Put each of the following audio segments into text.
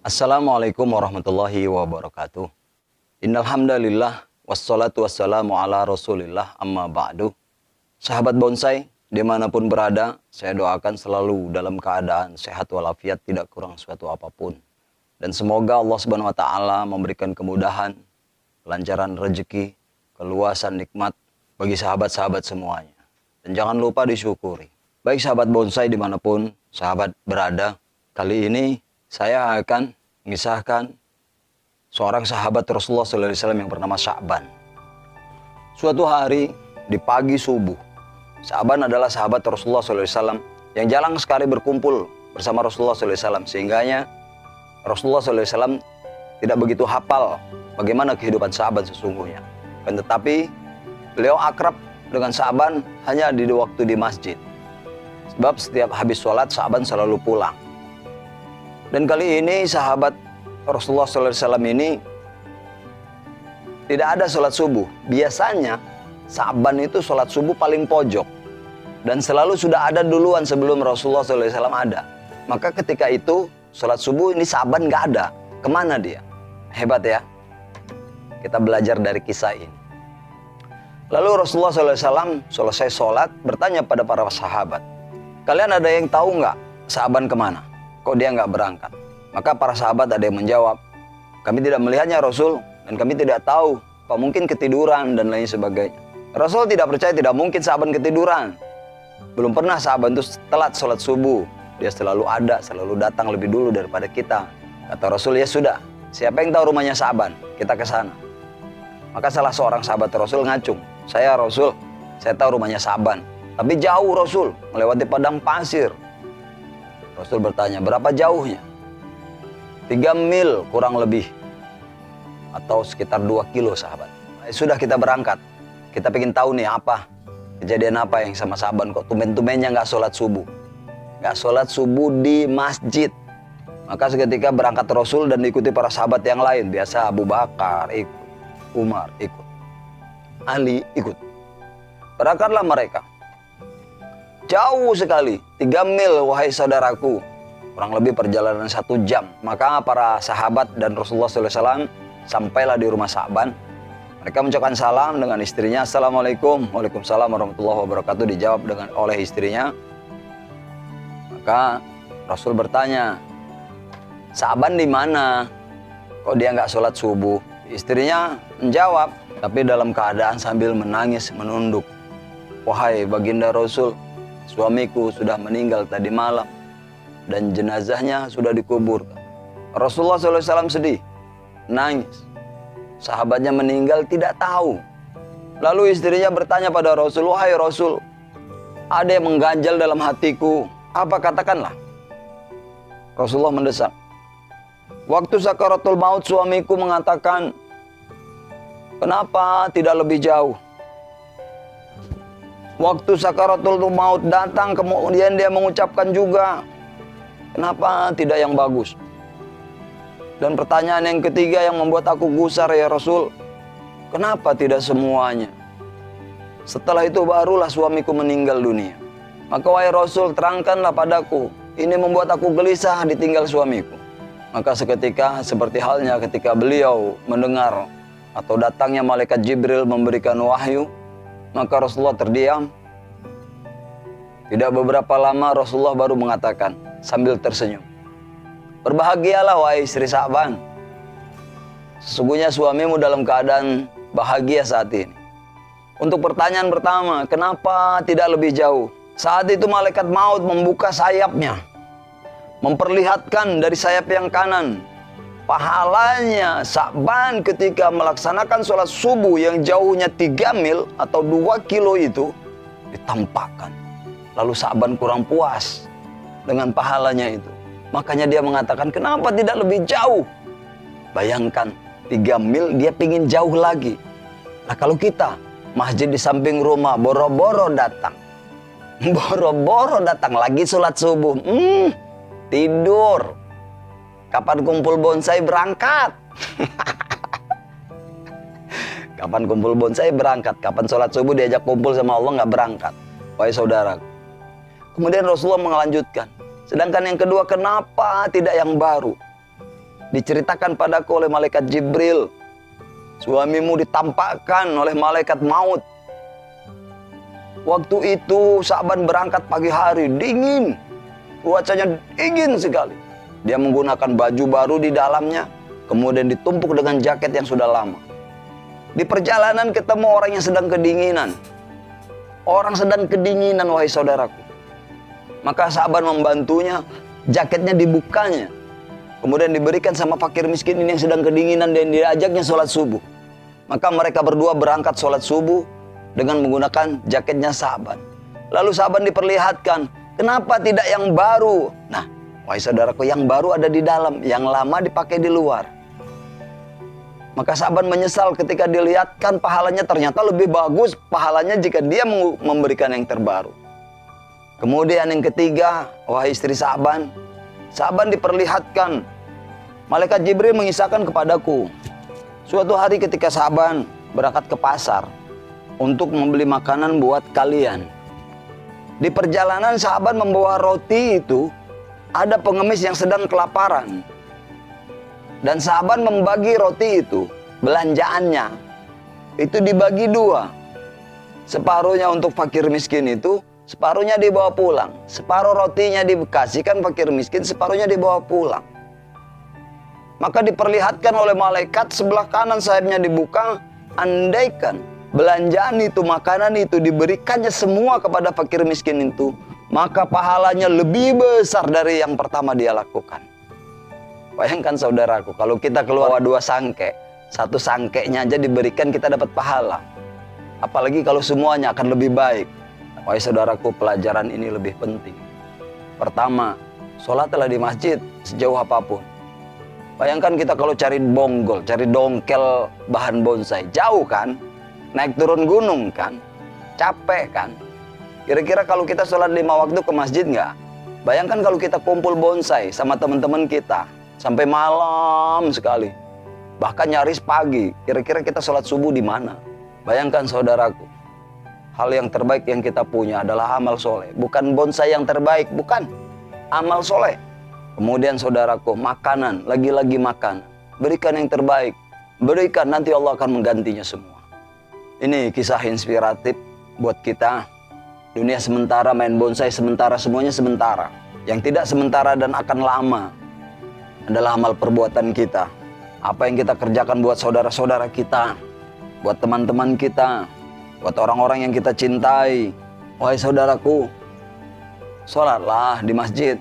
Assalamualaikum warahmatullahi wabarakatuh. Innal hamdalillah wassalatu wassalamu ala Rasulillah amma ba'du. Sahabat bonsai, dimanapun berada, saya doakan selalu dalam keadaan sehat walafiat, tidak kurang suatu apapun. Dan semoga Allah Subhanahu wa taala memberikan kemudahan, kelancaran rezeki, keluasan nikmat bagi sahabat-sahabat semuanya. Dan jangan lupa disyukuri. Baik sahabat bonsai dimanapun sahabat berada, kali ini saya akan mengisahkan seorang sahabat Rasulullah SAW yang bernama Sya'ban. Suatu hari di pagi subuh, Sya'ban adalah sahabat Rasulullah SAW yang jarang sekali berkumpul bersama Rasulullah SAW, sehingganya Rasulullah SAW tidak begitu hafal bagaimana kehidupan Sya'ban sesungguhnya. Dan tetapi beliau akrab dengan Sya'ban hanya di waktu di masjid. Sebab setiap habis sholat Sya'ban selalu pulang. Dan kali ini sahabat Rasulullah SAW ini tidak ada sholat subuh. Biasanya Sya'ban itu sholat subuh paling pojok. Dan selalu sudah ada duluan sebelum Rasulullah SAW ada. Maka ketika itu sholat subuh ini Sya'ban nggak ada. Kemana dia? Hebat ya. Kita belajar dari kisah ini. Lalu Rasulullah SAW selesai sholat bertanya pada para sahabat. Kalian ada yang tahu nggak Sya'ban kemana? Kok dia nggak berangkat? Maka para sahabat ada yang menjawab, kami tidak melihatnya Rasul, dan kami tidak tahu, apa mungkin ketiduran dan lain sebagainya. Rasul tidak percaya, tidak mungkin Sya'ban ketiduran. Belum pernah Sya'ban itu telat sholat subuh. Dia selalu ada, selalu datang lebih dulu daripada kita. Kata Rasul, ya sudah, siapa yang tahu rumahnya Sya'ban? Kita ke sana. Maka salah seorang sahabat Rasul ngacung, saya Rasul, saya tahu rumahnya Sya'ban. Tapi jauh Rasul, melewati padang pasir. Rasul bertanya, berapa jauhnya? 3 mil kurang lebih. Atau sekitar 2 kilo sahabat. Sudah kita berangkat. Kita pengen tahu nih apa. Kejadian apa yang sama Sya'ban kok tumben-tumbennya nggak sholat subuh. Nggak sholat subuh di masjid. Maka seketika berangkat Rasul dan diikuti para sahabat yang lain. Biasa Abu Bakar ikut. Umar ikut. Ali ikut. Berangkatlah mereka. Jauh sekali, 3 mil wahai saudaraku. Kurang lebih perjalanan 1 jam. Maka para sahabat dan Rasulullah SAW sampailah di rumah Sya'ban. Mereka mengucapkan salam dengan istrinya. Assalamualaikum. Waalaikumsalam warahmatullahi wabarakatuh. Dijawab oleh istrinya. Maka Rasul bertanya, Sya'ban di mana? Kok dia nggak sholat subuh? Istrinya menjawab, tapi dalam keadaan sambil menangis menunduk. Wahai baginda Rasul, suamiku sudah meninggal tadi malam dan jenazahnya sudah dikuburkan. Rasulullah SAW sedih, nangis. Sahabatnya meninggal tidak tahu. Lalu istrinya bertanya pada Rasul, wahai Rasul, ada yang mengganjal dalam hatiku. Apa katakanlah? Rasulullah mendesak. Waktu sakaratul maut suamiku mengatakan, kenapa tidak lebih jauh? Waktu sakaratul maut datang, kemudian dia mengucapkan juga, kenapa tidak yang bagus? Dan pertanyaan yang ketiga yang membuat aku gusar, ya Rasul, kenapa tidak semuanya? Setelah itu barulah suamiku meninggal dunia. Maka wahai Rasul, terangkanlah padaku, ini membuat aku gelisah ditinggal suamiku. Maka seketika seperti halnya ketika beliau mendengar atau datangnya malaikat Jibril memberikan wahyu, maka Rasulullah terdiam. Tidak beberapa lama Rasulullah baru mengatakan sambil tersenyum, berbahagialah wahai istri Sya'ban. Sesungguhnya suamimu dalam keadaan bahagia saat ini. Untuk pertanyaan pertama, kenapa tidak lebih jauh? Saat itu malaikat maut membuka sayapnya, memperlihatkan dari sayap yang kanan pahalanya Sya'ban ketika melaksanakan sholat subuh yang jauhnya 3 mil atau 2 kilo itu ditampakkan. Lalu Sya'ban kurang puas dengan pahalanya itu. Makanya dia mengatakan, kenapa tidak lebih jauh? Bayangkan, 3 mil dia pingin jauh lagi. Nah kalau kita, masjid di samping rumah, boro-boro datang. Boro-boro datang lagi sholat subuh. Tidur. Kapan kumpul bonsai berangkat? Kapan kumpul bonsai berangkat? Kapan sholat subuh diajak kumpul sama Allah nggak berangkat? Wahai saudara. Kemudian Rasulullah melanjutkan. Sedangkan yang kedua, kenapa tidak yang baru? diceritakan padaku oleh malaikat Jibril, suamimu ditampakkan oleh malaikat maut. Waktu itu Sa'ban berangkat pagi hari, dingin, cuacanya dingin sekali. Dia menggunakan baju baru di dalamnya, kemudian ditumpuk dengan jaket yang sudah lama. Di perjalanan ketemu orang yang sedang kedinginan. Orang sedang kedinginan, wahai saudaraku. Maka Sa'ban membantunya, jaketnya dibukanya. Kemudian diberikan sama fakir miskin ini yang sedang kedinginan dan diajaknya sholat subuh. Maka mereka berdua berangkat sholat subuh dengan menggunakan jaketnya Sa'ban. Lalu Sa'ban diperlihatkan, kenapa tidak yang baru? Nah, wahai saudaraku, yang baru ada di dalam, yang lama dipakai di luar. Maka Sa'ban menyesal ketika dilihatkan pahalanya ternyata lebih bagus pahalanya jika dia memberikan yang terbaru. Kemudian yang ketiga, wahai istri Sa'ban, Sa'ban diperlihatkan, malaikat Jibril mengisahkan kepadaku, suatu hari ketika Sa'ban berangkat ke pasar untuk membeli makanan buat kalian. Di perjalanan Sa'ban membawa roti itu, ada pengemis yang sedang kelaparan. Dan Sa'ban membagi roti itu, belanjaannya, itu dibagi dua. Separuhnya untuk fakir miskin itu, separuhnya dibawa pulang. Separuh rotinya dikasihkan fakir miskin, separuhnya dibawa pulang. Maka diperlihatkan oleh malaikat, sebelah kanan sayapnya dibuka, andaikan belanjaan itu, makanan itu diberikannya semua kepada fakir miskin itu, maka pahalanya lebih besar dari yang pertama dia lakukan. Bayangkan saudaraku, kalau kita keluar dua sangke, satu sangkenya aja diberikan kita dapat pahala. Apalagi kalau semuanya akan lebih baik. Wahai saudaraku, pelajaran ini lebih penting. Pertama, sholatlah di masjid sejauh apapun. Bayangkan kita kalau cari bonggol, cari dongkel bahan bonsai, jauh kan? Naik turun gunung kan? Capek kan? Kira-kira kalau kita sholat 5 waktu ke masjid nggak? Bayangkan kalau kita kumpul bonsai sama teman-teman kita, sampai malam sekali. Bahkan nyaris pagi, kira-kira kita sholat subuh di mana? Bayangkan saudaraku, hal yang terbaik yang kita punya adalah amal soleh. Bukan bonsai yang terbaik, bukan. Amal soleh. Kemudian saudaraku, makanan, lagi-lagi makan. Berikan yang terbaik. Berikan, nanti Allah akan menggantinya semua. Ini kisah inspiratif buat kita. Dunia sementara, main bonsai sementara, semuanya sementara. Yang tidak sementara dan akan lama adalah amal perbuatan kita. Apa yang kita kerjakan buat saudara-saudara kita, buat teman-teman kita, buat orang-orang yang kita cintai. Wahai saudaraku, sholatlah di masjid.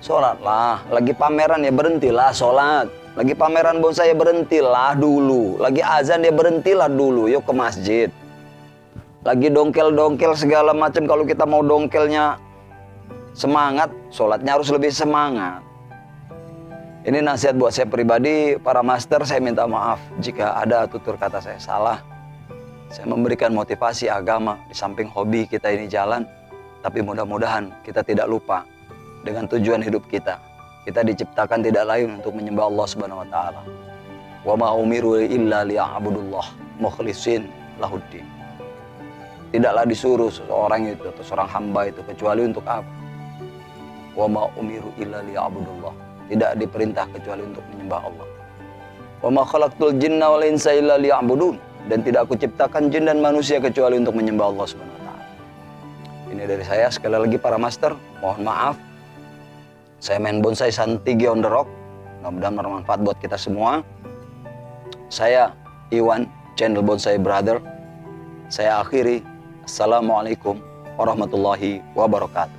Sholatlah. Lagi pameran ya berhentilah sholat. Lagi pameran bonsai ya berhentilah dulu. Lagi azan ya berhentilah dulu. Yuk ke masjid. Lagi dongkel-dongkel segala macam. Kalau kita mau dongkelnya semangat, sholatnya harus lebih semangat. Ini nasihat buat saya pribadi. Para master, saya minta maaf jika ada tutur kata saya salah. Saya memberikan motivasi agama di samping hobi kita ini jalan. Tapi mudah-mudahan kita tidak lupa dengan tujuan hidup kita. Kita diciptakan tidak lain untuk menyembah Allah Subhanahu wa taala. Wa ma umiru illa liya'budullah mukhlishin lahuddin. Tidaklah disuruh seseorang itu atau seorang hamba itu kecuali untuk apa? Wa ma umiru illa liya'budullah. Tidak diperintah kecuali untuk menyembah Allah. Wa ma khalaqtul jinna wal insa illa liya'budun. Dan tidak aku ciptakan jin dan manusia kecuali untuk menyembah Allah Subhanahu wa taala. Ini dari saya. Sekali lagi para master, mohon maaf. Saya main bonsai Santigi on the rock. Mudah-mudahan bermanfaat buat kita semua. Saya Iwan, channel Bonsai Brother. Saya akhiri. Assalamualaikum warahmatullahi wabarakatuh.